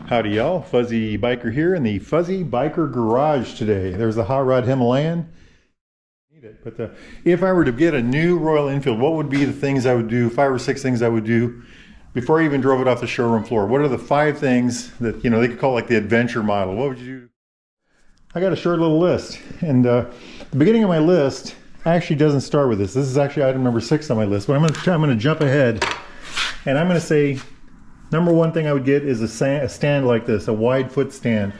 Howdy y'all, Fuzzy Biker here in the Fuzzy Biker Garage today. There's the Hot Rod Himalayan. But if I were to get a new Royal Enfield, what would be the things I would do, 5 or 6 things I would do before I even drove it off the showroom floor? What are the 5 things that, you know, they could call like the adventure model? What would you do? I got a short little list, and the beginning of my list actually doesn't start with this. This is actually item number 6 on my list, but I'm going to jump ahead, and I'm going to say number 1 thing I would get is a stand like this, a wide foot stand.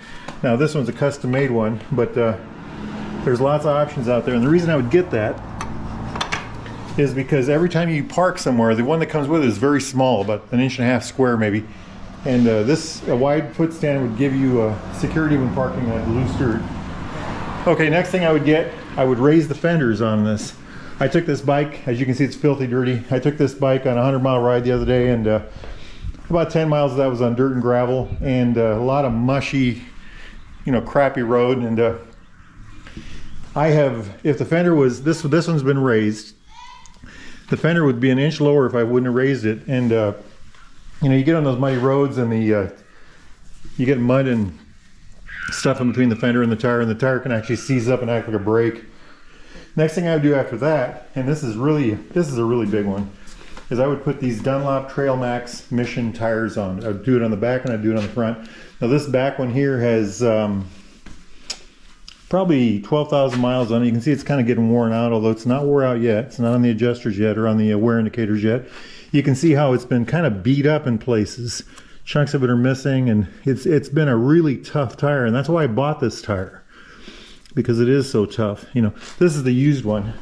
Now this one's a custom made one, but there's lots of options out there, and the reason I would get that is because every time you park somewhere, the one that comes with it is very small, about 1.5 inches square maybe, and a wide foot stand would give you security when parking on loose dirt. Okay, next thing I would get, I would raise the fenders on this. I took this bike, as you can see it's filthy dirty. I took this bike on a 100-mile ride the other day, and about 10 miles of that was on dirt and gravel, and a lot of mushy, you know, crappy road. And I have, if the fender was, this one's been raised, the fender would be 1 inch lower if I wouldn't have raised it. And you know, you get on those muddy roads and you get mud and stuff in between the fender and the tire can actually seize up and act like a brake. Next thing I would do after that, and this is a really big one, is I would put these Dunlop Trail Max Mission tires on. I'd do it on the back and I'd do it on the front. Now this back one here has probably 12,000 miles on it. You can see it's kind of getting worn out, although it's not wore out yet. It's not on the adjusters yet or on the wear indicators yet. You can see how it's been kind of beat up in places. Chunks of it are missing, and it's been a really tough tire, and that's why I bought this tire, because it is so tough. You know, this is the used one.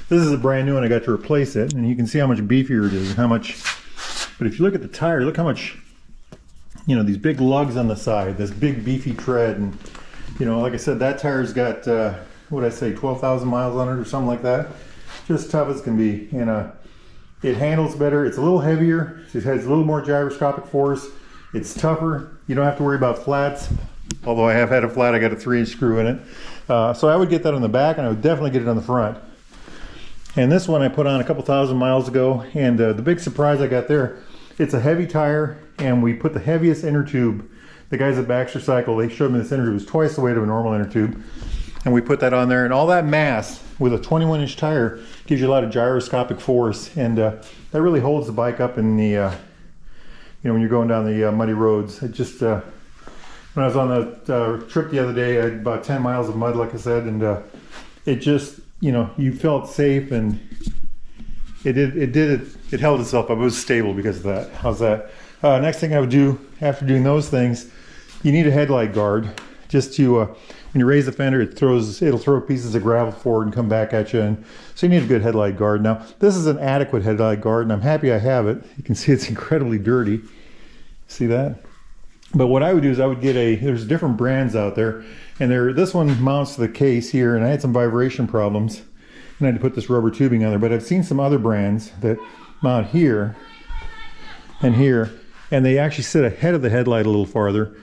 This is a brand new one. I got to replace it, and you can see how much beefier it is and how much. But if you look at the tire, look how much, you know, these big lugs on the side, this big beefy tread, and you know, like I said, that tire's got what did I say, 12,000 miles on it or something like that. Just tough as can be. And it handles better. It's a little heavier. It has a little more gyroscopic force. It's tougher. You don't have to worry about flats. Although I have had a flat, I got a 3-inch screw in it. So I would get that on the back, and I would definitely get it on the front. And this one I put on a couple thousand miles ago, and the big surprise I got there, it's a heavy tire, and we put the heaviest inner tube. The guys at Baxter Cycle, they showed me this inner tube was twice the weight of a normal inner tube, and we put that on there, and all that mass with a 21-inch tire gives you a lot of gyroscopic force, and that really holds the bike up in the, you know, when you're going down the muddy roads. It just, when I was on the trip the other day, I had about 10 miles of mud, like I said, and it just, you know, you felt safe, and it held itself up. It was stable because of that. How's that? Next thing I would do after doing those things, you need a headlight guard, just to when you raise the fender, it'll throw pieces of gravel forward and come back at you, and so you need a good headlight guard. Now this is an adequate headlight guard, and I'm happy I have it. You can see it's incredibly dirty. See that? But what I would do is I would get there's different brands out there, and this one mounts to the case here, and I had some vibration problems, and I had to put this rubber tubing on there. But I've seen some other brands that mount here and here, and they actually sit ahead of the headlight a little farther.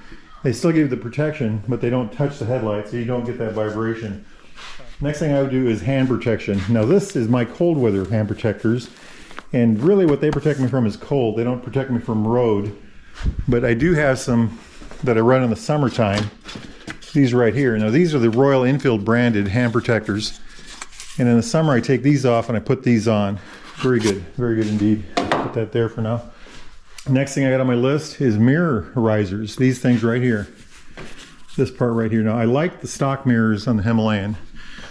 They still give you the protection, but they don't touch the headlight, so you don't get that vibration. Next thing I would do is hand protection. Now this is my cold weather hand protectors, and really what they protect me from is cold. They don't protect me from road, but I do have some that I run in the summertime. These right here. Now these are the Royal Enfield branded hand protectors, and in the summer I take these off and I put these on. Very good indeed. Put that there for now. Next thing I got on my list is mirror risers. These things right here. This part right here. Now I like the stock mirrors on the Himalayan.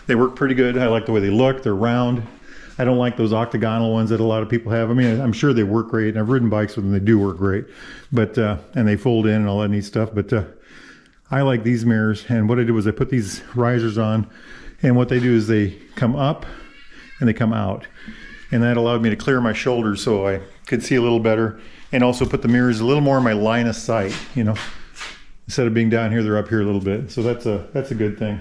They work pretty good. I like the way they look. They're round. I don't like those octagonal ones that a lot of people have. I mean, I'm sure they work great, and I've ridden bikes with them. They do work great, but and they fold in and all that neat stuff. But I like these mirrors, and what I did was I put these risers on, and what they do is they come up and they come out, and that allowed me to clear my shoulders so I could see a little better, and also put the mirrors a little more in my line of sight. You know, instead of being down here, they're up here a little bit. So that's a good thing.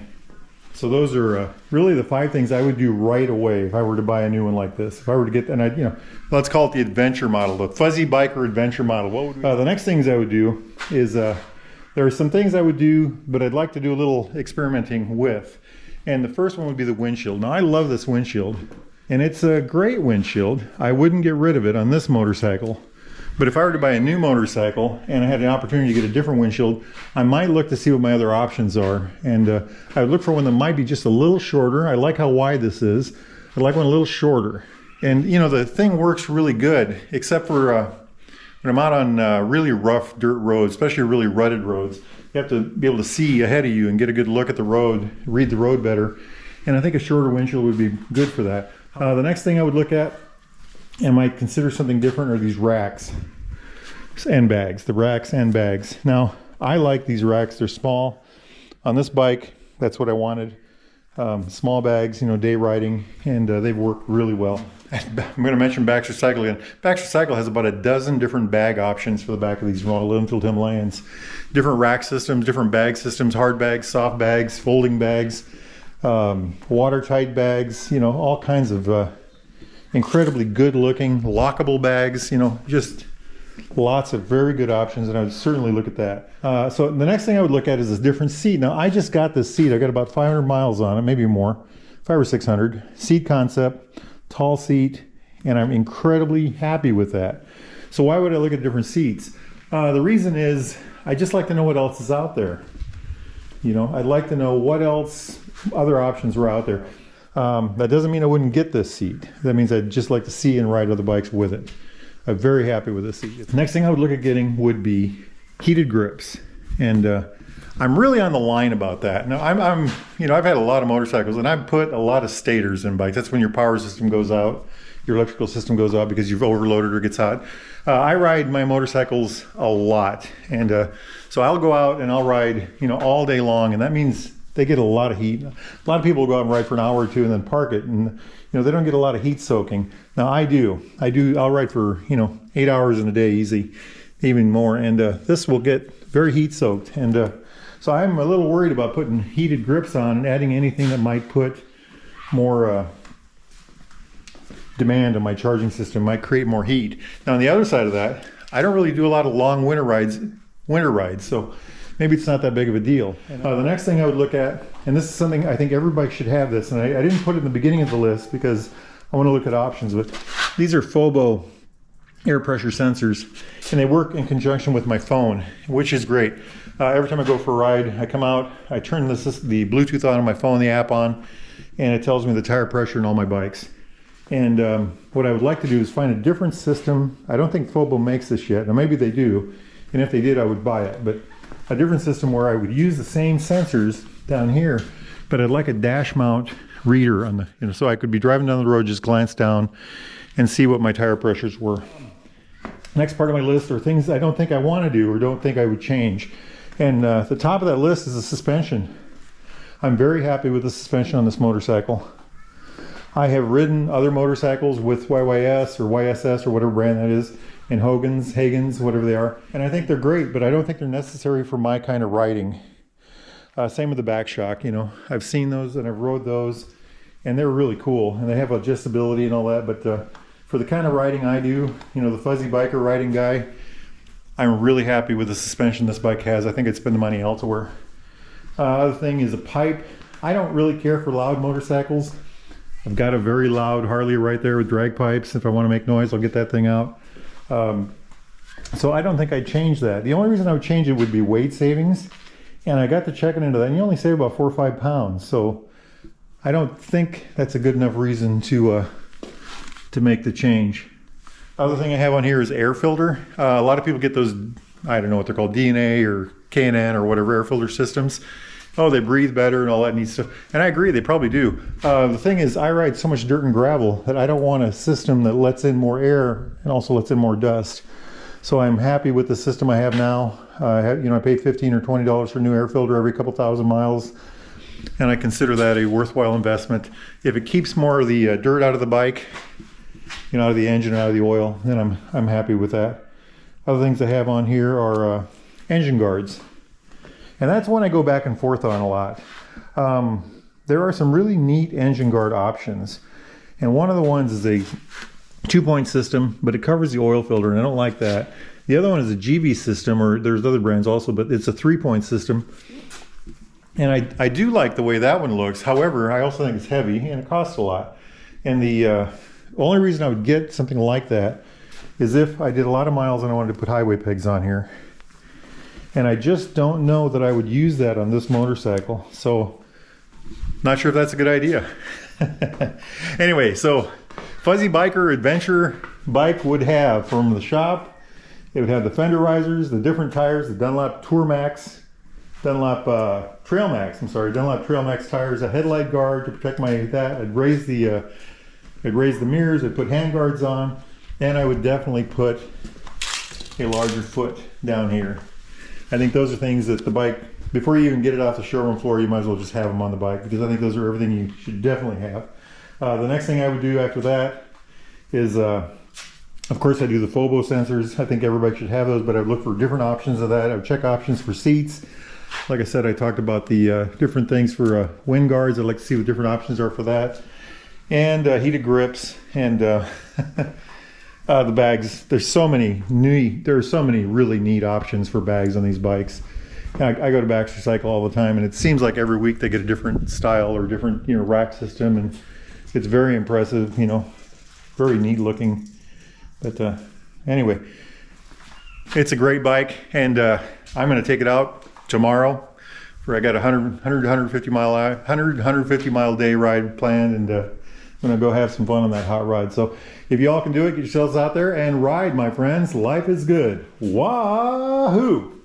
So those are really the 5 things I would do right away if I were to buy a new one like this. If I were to get, and you know, let's call it the adventure model, the Fuzzy Biker adventure model. What would the next things I would do is there are some things I would do, but I'd like to do a little experimenting with. And the first one would be the windshield. Now I love this windshield, and it's a great windshield. I wouldn't get rid of it on this motorcycle. But if I were to buy a new motorcycle and I had an opportunity to get a different windshield, I might look to see what my other options are. And I would look for one that might be just a little shorter. I like how wide this is. I'd like one a little shorter. And you know, the thing works really good, except for when I'm out on really rough dirt roads, especially really rutted roads. You have to be able to see ahead of you and get a good look at the road, read the road better. And I think a shorter windshield would be good for that. The next thing I would look at, and might consider something different, are these racks and bags, the racks and bags. Now, I like these racks. They're small. On this bike, that's what I wanted. Small bags, you know, day riding, and they've worked really well. I'm going to mention Baxter Cycle again. Baxter Cycle has about a dozen different bag options for the back of these Royal Enfield Himalayans. Different rack systems, different bag systems, hard bags, soft bags, folding bags, watertight bags, you know, all kinds of incredibly good looking lockable bags, you know, just lots of very good options, and I would certainly look at that. So the next thing I would look at is this different seat. Now I just got this seat. I got about 500 miles on it, maybe more, 500 or 600. Seat concept, tall seat, and I'm incredibly happy with that. So why would I look at different seats? The reason is I just like to know what else is out there. You know, I'd like to know what else, other options were out there. That doesn't mean I wouldn't get this seat. That means I'd just like to see and ride other bikes with it. I'm very happy with this seat. The next thing I would look at getting would be heated grips. And I'm really on the line about that. Now I'm you know, I've had a lot of motorcycles and I've put a lot of stators in bikes. That's when your power system goes out, your electrical system goes out because you've overloaded or gets hot. I ride my motorcycles a lot. And so I'll go out and I'll ride, you know, all day long. And that means they get a lot of heat. A lot of people go out and ride for an hour or two and then park it, and you know, they don't get a lot of heat soaking. Now I do. I'll ride for, you know, 8 hours in a day easy, even more, and this will get very heat soaked. And so I'm a little worried about putting heated grips on and adding anything that might put more demand on my charging system, might create more heat. Now on the other side of that, I don't really do a lot of long winter rides, so maybe it's not that big of a deal. The next thing I would look at, and this is something I think every bike should have this, and I didn't put it in the beginning of the list because I want to look at options, but these are Fobo air pressure sensors, and they work in conjunction with my phone, which is great. Every time I go for a ride, I come out, I turn the Bluetooth on my phone, the app on, and it tells me the tire pressure in all my bikes. And what I would like to do is find a different system. I don't think Fobo makes this yet. Now maybe they do, and if they did, I would buy it. But a different system where I would use the same sensors down here, but I'd like a dash mount reader on the, you know, so I could be driving down the road, just glance down and see what my tire pressures were. Next part of my list are things I don't think I want to do or don't think I would change. And the top of that list is the suspension. I'm very happy with the suspension on this motorcycle. I have ridden other motorcycles with YYS or YSS or whatever brand that is, and Hagens, whatever they are, and I think they're great, but I don't think they're necessary for my kind of riding. Same with the back shock, you know. I've seen those and I've rode those, and they're really cool, and they have adjustability and all that, but for the kind of riding I do, you know, the fuzzy biker riding guy, I'm really happy with the suspension this bike has. I think I'd spend the money elsewhere. Other thing is a pipe. I don't really care for loud motorcycles. I've got a very loud Harley right there with drag pipes. If I want to make noise, I'll get that thing out. So I don't think I'd change that. The only reason I would change it would be weight savings. And I got to checking into that, and you only save about 4 or 5 pounds. So I don't think that's a good enough reason to make the change. Other thing I have on here is air filter. A lot of people get those, I don't know what they're called, DNA or K&N or whatever air filter systems. Oh, they breathe better and all that neat stuff. And I agree, they probably do. The thing is, I ride so much dirt and gravel that I don't want a system that lets in more air and also lets in more dust. So I'm happy with the system I have now. I pay $15 or $20 for a new air filter every couple thousand miles, and I consider that a worthwhile investment. If it keeps more of the dirt out of the bike, you know, out of the engine, out of the oil, then I'm happy with that. Other things I have on here are engine guards. And that's one I go back and forth on a lot. There are some really neat engine guard options. And one of the ones is a 2-point system, but it covers the oil filter, and I don't like that. The other one is a GB system, or there's other brands also, but it's a 3-point system. And I do like the way that one looks. However, I also think it's heavy and it costs a lot. And the only reason I would get something like that is if I did a lot of miles and I wanted to put highway pegs on here. And I just don't know that I would use that on this motorcycle. So, not sure if that's a good idea. Anyway, so Fuzzy Biker Adventure bike would have from the shop, it would have the fender risers, the different tires, the Dunlop Trail Max tires, a headlight guard to protect that. I'd raise the mirrors, I'd put hand guards on, and I would definitely put a larger foot down here. I think those are things that the bike, before you even get it off the showroom floor, you might as well just have them on the bike, because I think those are everything you should definitely have. The next thing I would do after that is, of course, I do the FOBO sensors. I think everybody should have those, but I would look for different options of that. I would check options for seats. Like I said, I talked about the different things for wind guards. I'd like to see what different options are for that. And heated grips and the bags. There are so many really neat options for bags on these bikes. I go to Baxter Cycle all the time, and it seems like every week they get a different style or different rack system, and it's very impressive, very neat looking. But anyway, it's a great bike, and I'm going to take it out tomorrow. I got a 150 mile day ride planned, and I'm going to go have some fun on that hot rod. So if you all can do it, get yourselves out there and ride, my friends. Life is good. Wahoo!